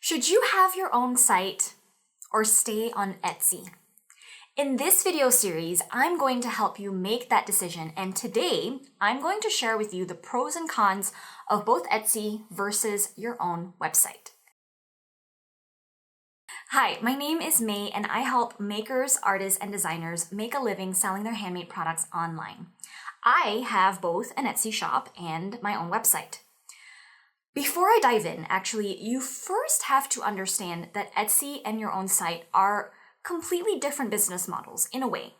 Should you have your own site or stay on Etsy? In this video series, I'm going to help you make that decision, and today I'm going to share with you the pros and cons of both Etsy versus your own website. Hi, my name is May, and I help makers, artists, and designers make a living selling their handmade products online. I have both an Etsy shop and my own website. Before I dive in, actually, you first have to understand that Etsy and your own site are completely different business models in a way.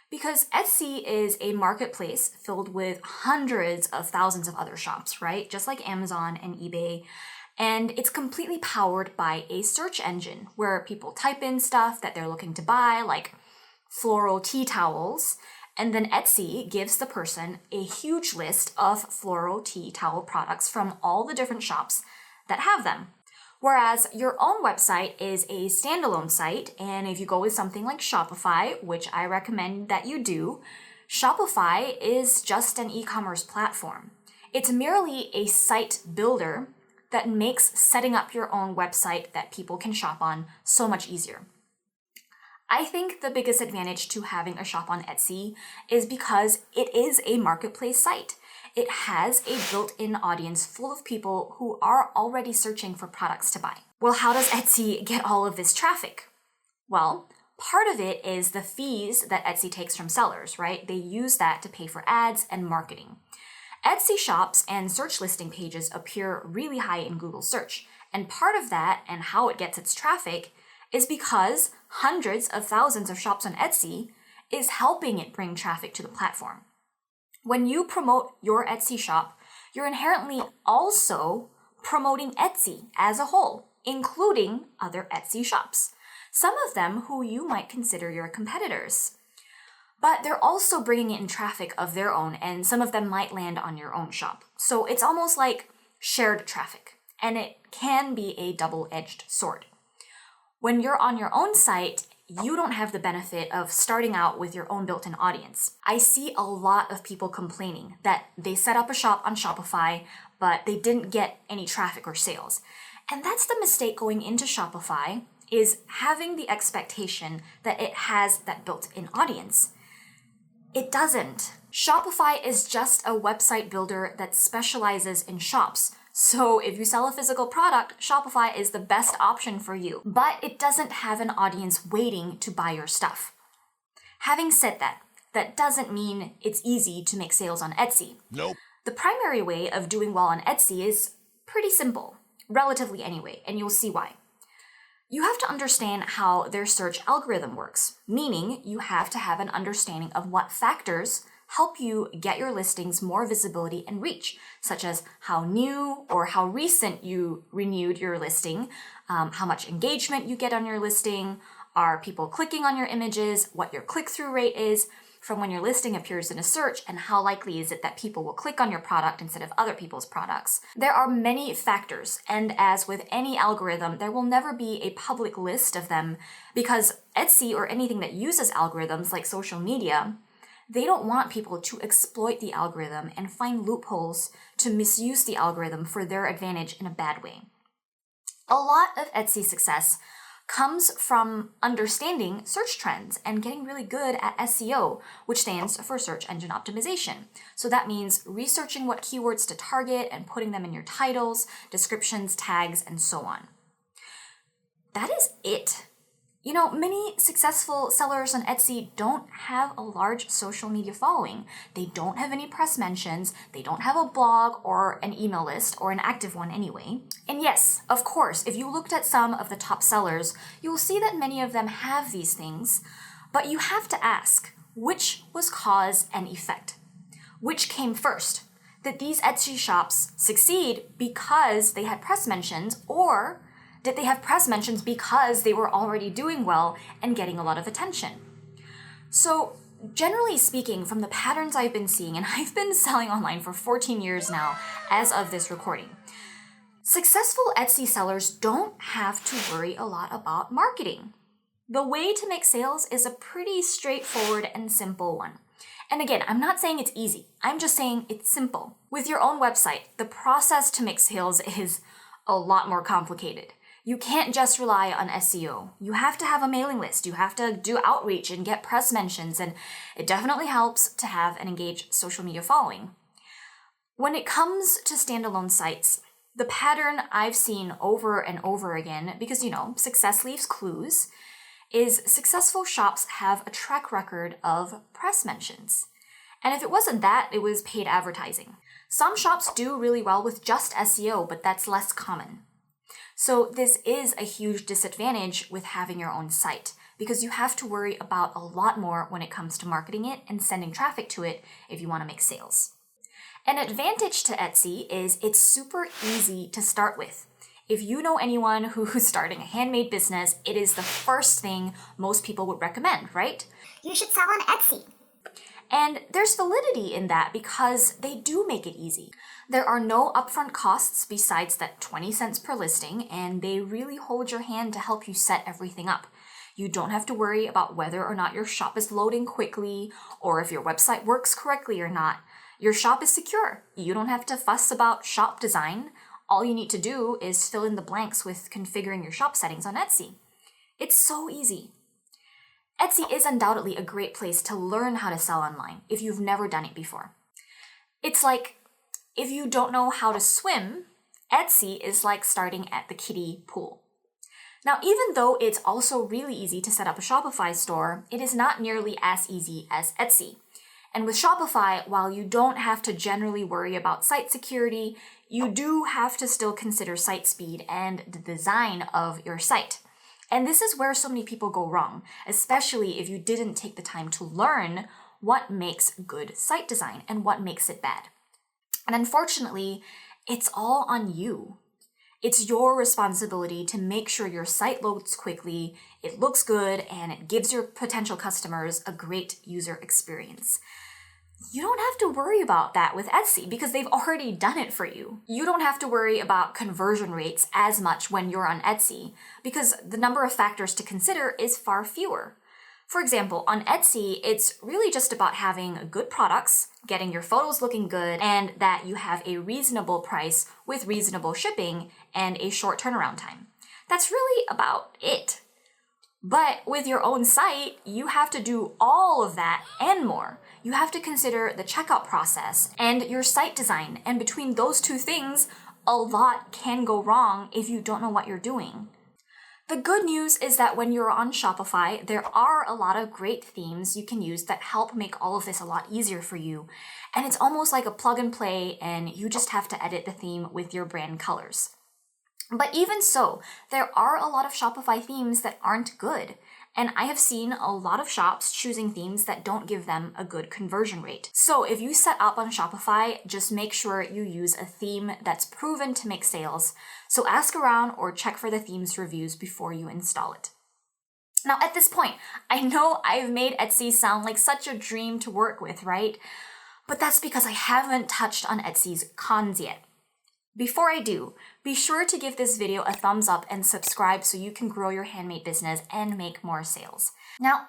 Because Etsy is a marketplace filled with hundreds of thousands of other shops, right? Just like Amazon and eBay. And it's completely powered by a search engine where people type in stuff that they're looking to buy, like floral tea towels. And then Etsy gives the person a huge list of floral tea towel products from all the different shops that have them. Whereas your own website is a standalone site, and if you go with something like Shopify, which I recommend that you do, Shopify is just an e-commerce platform. It's merely a site builder that makes setting up your own website that people can shop on so much easier. I think the biggest advantage to having a shop on Etsy is because it is a marketplace site. It has a built-in audience full of people who are already searching for products to buy. Well, how does Etsy get all of this traffic? Well, part of it is the fees that Etsy takes from sellers, right? They use that to pay for ads and marketing. Etsy shops and search listing pages appear really high in Google search, and part of that and how it gets its traffic is because hundreds of thousands of shops on Etsy is helping it bring traffic to the platform. When you promote your Etsy shop, you're inherently also promoting Etsy as a whole, including other Etsy shops, some of them who you might consider your competitors. But they're also bringing in traffic of their own, and some of them might land on your own shop. So it's almost like shared traffic, and it can be a double-edged sword. When you're on your own site, you don't have the benefit of starting out with your own built-in audience. I see a lot of people complaining that they set up a shop on Shopify, but they didn't get any traffic or sales. And that's the mistake going into Shopify, is having the expectation that it has that built-in audience. It doesn't. Shopify is just a website builder that specializes in shops. So if you sell a physical product, Shopify is the best option for you, but it doesn't have an audience waiting to buy your stuff. Having said that, that doesn't mean it's easy to make sales on Etsy. Nope. The primary way of doing well on Etsy is pretty simple, relatively anyway, and you'll see why. You have to understand how their search algorithm works, meaning you have to have an understanding of what factors help you get your listings more visibility and reach, such as how new or how recent you renewed your listing, how much engagement you get on your listing, are people clicking on your images, what your click-through rate is from when your listing appears in a search, and how likely is it that people will click on your product instead of other people's products. There are many factors, and as with any algorithm, there will never be a public list of them because Etsy or anything that uses algorithms like social media, they don't want people to exploit the algorithm and find loopholes to misuse the algorithm for their advantage in a bad way. A lot of Etsy's success comes from understanding search trends and getting really good at SEO, which stands for search engine optimization. So that means researching what keywords to target and putting them in your titles, descriptions, tags, and so on. That is it. You know, many successful sellers on Etsy don't have a large social media following. They don't have any press mentions. They don't have a blog or an email list, or an active one anyway. And yes, of course, if you looked at some of the top sellers, you will see that many of them have these things. But you have to ask, which was cause and effect? Which came first? Did these Etsy shops succeed because they had press mentions, or did they have press mentions because they were already doing well and getting a lot of attention? So generally speaking, from the patterns I've been seeing, and I've been selling online for 14 years now as of this recording, successful Etsy sellers don't have to worry a lot about marketing. The way to make sales is a pretty straightforward and simple one. And again, I'm not saying it's easy. I'm just saying it's simple. With your own website, the process to make sales is a lot more complicated. You can't just rely on SEO. You have to have a mailing list. You have to do outreach and get press mentions, and it definitely helps to have an engaged social media following. When it comes to standalone sites, the pattern I've seen over and over again, because success leaves clues, is successful shops have a track record of press mentions. And if it wasn't that, it was paid advertising. Some shops do really well with just SEO, but that's less common. So this is a huge disadvantage with having your own site, because you have to worry about a lot more when it comes to marketing it and sending traffic to it if you want to make sales. An advantage to Etsy is it's super easy to start with. If you know anyone who's starting a handmade business, it is the first thing most people would recommend, right? You should sell on Etsy. And there's validity in that because they do make it easy. There are no upfront costs besides that 20 cents per listing, and they really hold your hand to help you set everything up. You don't have to worry about whether or not your shop is loading quickly or if your website works correctly or not. Your shop is secure. You don't have to fuss about shop design. All you need to do is fill in the blanks with configuring your shop settings on Etsy. It's so easy. Etsy is undoubtedly a great place to learn how to sell online if you've never done it before. It's like if you don't know how to swim, Etsy is like starting at the kiddie pool. Now, even though it's also really easy to set up a Shopify store, it is not nearly as easy as Etsy. And with Shopify, while you don't have to generally worry about site security, you do have to still consider site speed and the design of your site. And this is where so many people go wrong, especially if you didn't take the time to learn what makes good site design and what makes it bad. And unfortunately, it's all on you. It's your responsibility to make sure your site loads quickly, it looks good, and it gives your potential customers a great user experience. You don't have to worry about that with Etsy because they've already done it for you. You don't have to worry about conversion rates as much when you're on Etsy because the number of factors to consider is far fewer. For example, on Etsy, it's really just about having good products, getting your photos looking good, and that you have a reasonable price with reasonable shipping and a short turnaround time. That's really about it. But with your own site, you have to do all of that and more. You have to consider the checkout process and your site design. And between those two things, a lot can go wrong if you don't know what you're doing. The good news is that when you're on Shopify, there are a lot of great themes you can use that help make all of this a lot easier for you. And it's almost like a plug and play, and you just have to edit the theme with your brand colors. But even so, there are a lot of Shopify themes that aren't good. And I have seen a lot of shops choosing themes that don't give them a good conversion rate. So if you set up on Shopify, just make sure you use a theme that's proven to make sales. So ask around or check for the theme's reviews before you install it. Now at this point, I know I've made Etsy sound like such a dream to work with, right? But that's because I haven't touched on Etsy's cons yet. Before I do, be sure to give this video a thumbs up and subscribe so you can grow your handmade business and make more sales. Now,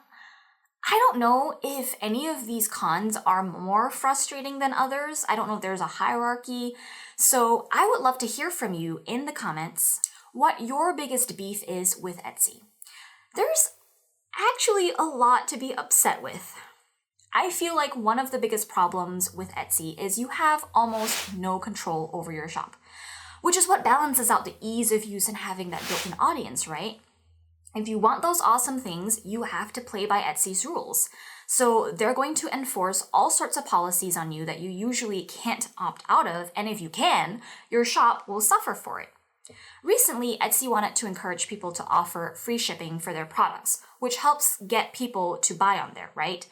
I don't know if any of these cons are more frustrating than others. I don't know if there's a hierarchy. So I would love to hear from you in the comments what your biggest beef is with Etsy. There's actually a lot to be upset with. I feel like one of the biggest problems with Etsy is you have almost no control over your shop, which is what balances out the ease of use and having that built-in audience, right? If you want those awesome things, you have to play by Etsy's rules. So they're going to enforce all sorts of policies on you that you usually can't opt out of, and if you can, your shop will suffer for it. Recently, Etsy wanted to encourage people to offer free shipping for their products, which helps get people to buy on there, right?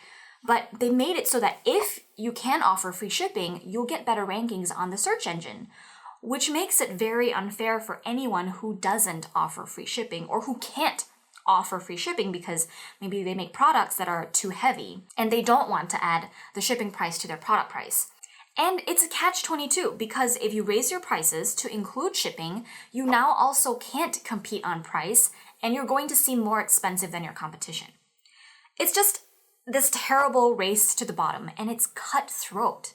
But they made it so that if you can offer free shipping, you'll get better rankings on the search engine, which makes it very unfair for anyone who doesn't offer free shipping or who can't offer free shipping because maybe they make products that are too heavy and they don't want to add the shipping price to their product price. And it's a catch-22 because if you raise your prices to include shipping, you now also can't compete on price and you're going to seem more expensive than your competition. It's just this terrible race to the bottom, and it's cutthroat.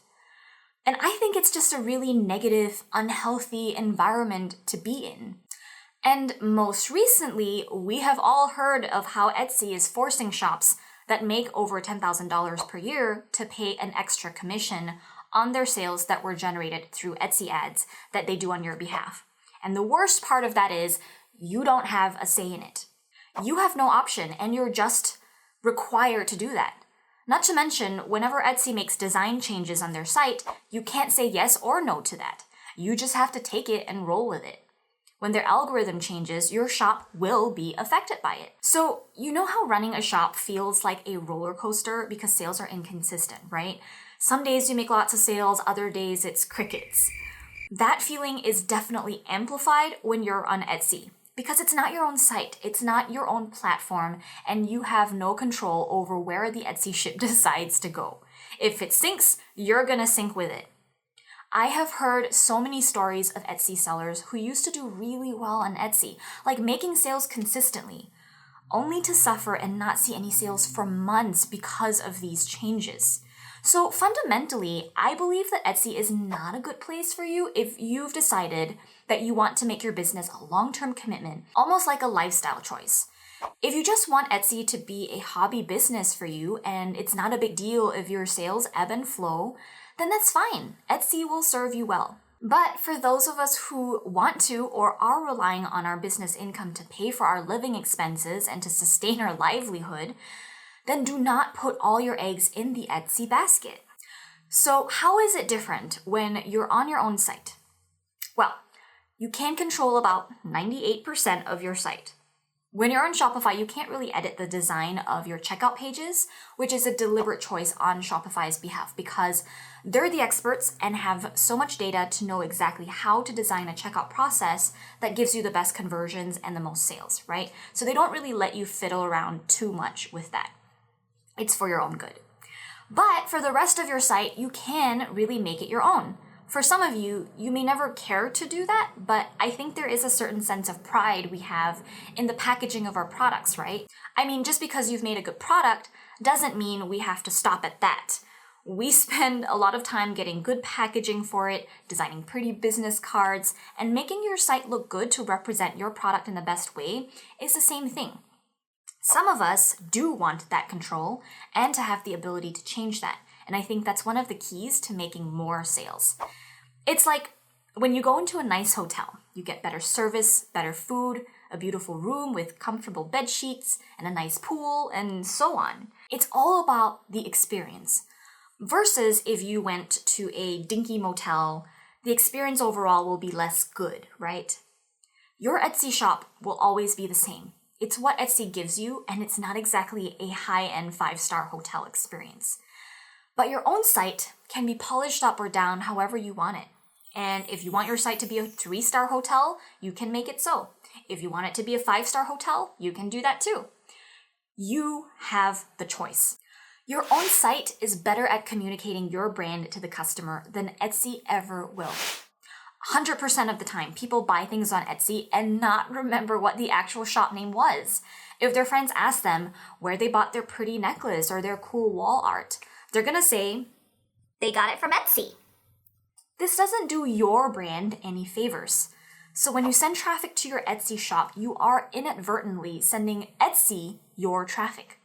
And I think it's just a really negative, unhealthy environment to be in. And most recently, we have all heard of how Etsy is forcing shops that make over $10,000 per year to pay an extra commission on their sales that were generated through Etsy ads that they do on your behalf. And the worst part of that is you don't have a say in it. You have no option, and you're just required to do that. Not to mention, whenever Etsy makes design changes on their site, you can't say yes or no to that. You just have to take it and roll with it. When their algorithm changes, your shop will be affected by it. So, you know how running a shop feels like a roller coaster because sales are inconsistent, right? Some days you make lots of sales, other days it's crickets. That feeling is definitely amplified when you're on Etsy because it's not your own site, it's not your own platform, and you have no control over where the Etsy ship decides to go. If it sinks, you're gonna sink with it. I have heard so many stories of Etsy sellers who used to do really well on Etsy, like making sales consistently, only to suffer and not see any sales for months because of these changes. So fundamentally, I believe that Etsy is not a good place for you if you've decided that you want to make your business a long-term commitment, almost like a lifestyle choice. If you just want Etsy to be a hobby business for you and it's not a big deal if your sales ebb and flow, then that's fine. Etsy will serve you well. But for those of us who want to or are relying on our business income to pay for our living expenses and to sustain our livelihood, then do not put all your eggs in the Etsy basket. So how is it different when you're on your own site? Well, you can control about 98% of your site. When you're on Shopify, you can't really edit the design of your checkout pages, which is a deliberate choice on Shopify's behalf because they're the experts and have so much data to know exactly how to design a checkout process that gives you the best conversions and the most sales, right? So they don't really let you fiddle around too much with that. It's for your own good. But for the rest of your site, you can really make it your own. For some of you, you may never care to do that, but I think there is a certain sense of pride we have in the packaging of our products, right? I mean, just because you've made a good product doesn't mean we have to stop at that. We spend a lot of time getting good packaging for it, designing pretty business cards, and making your site look good to represent your product in the best way is the same thing. Some of us do want that control and to have the ability to change that. And I think that's one of the keys to making more sales. It's like when you go into a nice hotel, you get better service, better food, a beautiful room with comfortable bed sheets, and a nice pool, and so on. It's all about the experience. Versus if you went to a dinky motel, the experience overall will be less good, right? Your Etsy shop will always be the same. It's what Etsy gives you, and it's not exactly a high-end 5-star hotel experience. But your own site can be polished up or down however you want it. And if you want your site to be a 3-star hotel, you can make it so. If you want it to be a 5-star hotel, you can do that too. You have the choice. Your own site is better at communicating your brand to the customer than Etsy ever will. 100% of the time, people buy things on Etsy and not remember what the actual shop name was. If their friends ask them where they bought their pretty necklace or their cool wall art, they're gonna say, they got it from Etsy. This doesn't do your brand any favors. So when you send traffic to your Etsy shop, you are inadvertently sending Etsy your traffic.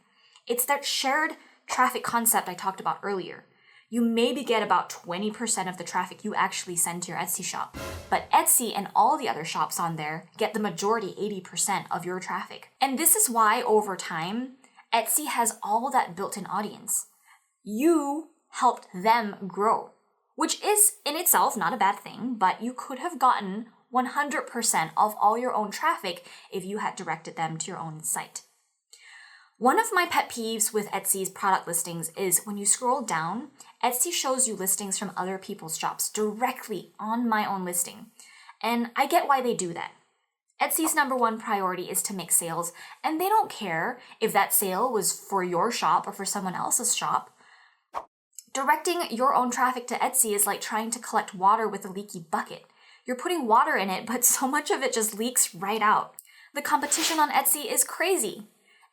It's that shared traffic concept I talked about earlier. You maybe get about 20% of the traffic you actually send to your Etsy shop, but Etsy and all the other shops on there get the majority, 80% of your traffic. And this is why over time, Etsy has all that built-in audience. You helped them grow, which is in itself not a bad thing, but you could have gotten 100% of all your own traffic if you had directed them to your own site. One of my pet peeves with Etsy's product listings is when you scroll down, Etsy shows you listings from other people's shops directly on my own listing. And I get why they do that. Etsy's #1 priority is to make sales, and they don't care if that sale was for your shop or for someone else's shop. Directing your own traffic to Etsy is like trying to collect water with a leaky bucket. You're putting water in it, but so much of it just leaks right out. The competition on Etsy is crazy.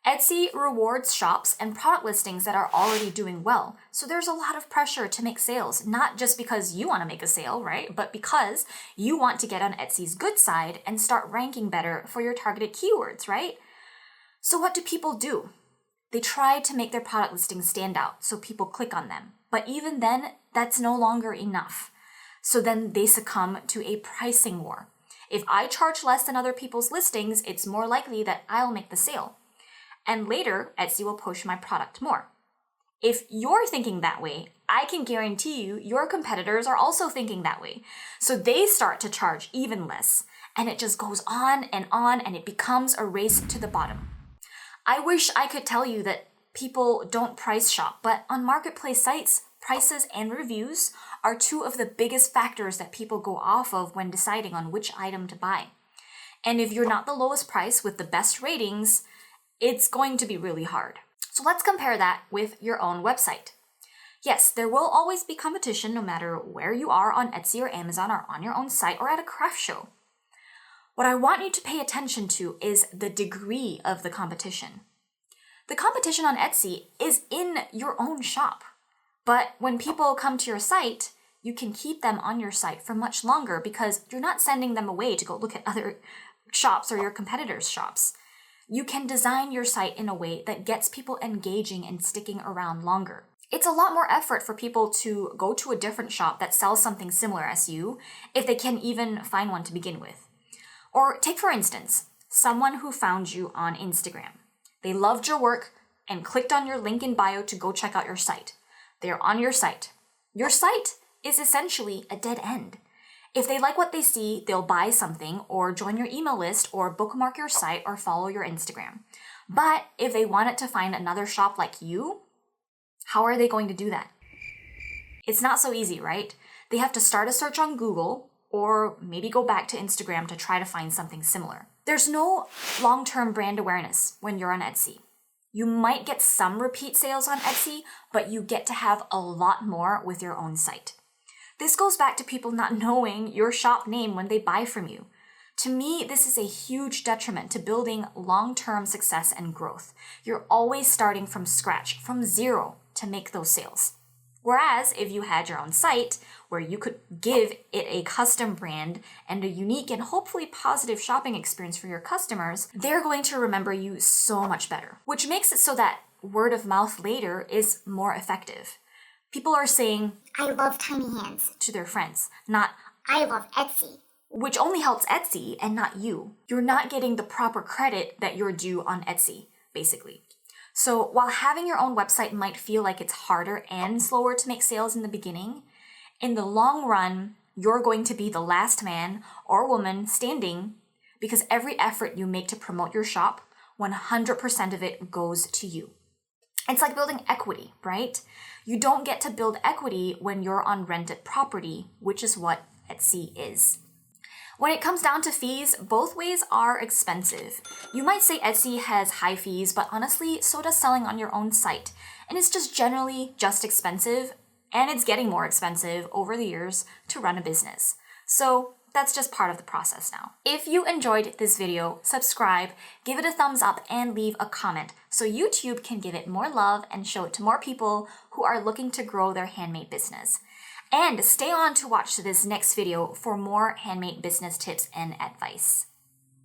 Etsy rewards shops and product listings that are already doing well. So there's a lot of pressure to make sales, not just because you want to make a sale, right? But because you want to get on Etsy's good side and start ranking better for your targeted keywords, right? So what do people do? They try to make their product listings stand out so people click on them. But even then, that's no longer enough. So then they succumb to a pricing war. If I charge less than other people's listings, it's more likely that I'll make the sale. And later, Etsy will push my product more. If you're thinking that way, I can guarantee you your competitors are also thinking that way. So they start to charge even less. And it just goes on, and it becomes a race to the bottom. I wish I could tell you that people don't price shop, but on marketplace sites, prices and reviews are two of the biggest factors that people go off of when deciding on which item to buy. And if you're not the lowest price with the best ratings, it's going to be really hard. So let's compare that with your own website. Yes, there will always be competition no matter where you are on Etsy or Amazon or on your own site or at a craft show. What I want you to pay attention to is the degree of the competition. The competition on Etsy is in your own shop. But when people come to your site, you can keep them on your site for much longer because you're not sending them away to go look at other shops or your competitors' shops. You can design your site in a way that gets people engaging and sticking around longer. It's a lot more effort for people to go to a different shop that sells something similar as you if they can even find one to begin with. Or take, for instance, someone who found you on Instagram. They loved your work and clicked on your link in bio to go check out your site. They're on your site. Your site is essentially a dead end. If they like what they see, they'll buy something or join your email list or bookmark your site or follow your Instagram. But if they wanted to find another shop like you, how are they going to do that? It's not so easy, right? They have to start a search on Google or maybe go back to Instagram to try to find something similar. There's no long-term brand awareness when you're on Etsy. You might get some repeat sales on Etsy, but you get to have a lot more with your own site. This goes back to people not knowing your shop name when they buy from you. To me, this is a huge detriment to building long-term success and growth. You're always starting from scratch, from zero, to make those sales. Whereas if you had your own site where you could give it a custom brand and a unique and hopefully positive shopping experience for your customers, they're going to remember you so much better, which makes it so that word of mouth later is more effective. People are saying, "I love tiny hands," to their friends, not, "I love Etsy," which only helps Etsy and not you. You're not getting the proper credit that you're due on Etsy, basically. So while having your own website might feel like it's harder and slower to make sales in the beginning, in the long run, you're going to be the last man or woman standing because every effort you make to promote your shop, 100% of it goes to you. It's like building equity, right? You don't get to build equity when you're on rented property, which is what Etsy is. When it comes down to fees, both ways are expensive. You might say Etsy has high fees, but honestly, so does selling on your own site. And it's just generally just expensive, and it's getting more expensive over the years to run a business. So that's just part of the process now. If you enjoyed this video, subscribe, give it a thumbs up, and leave a comment so YouTube can give it more love and show it to more people who are looking to grow their handmade business. And stay on to watch this next video for more handmade business tips and advice.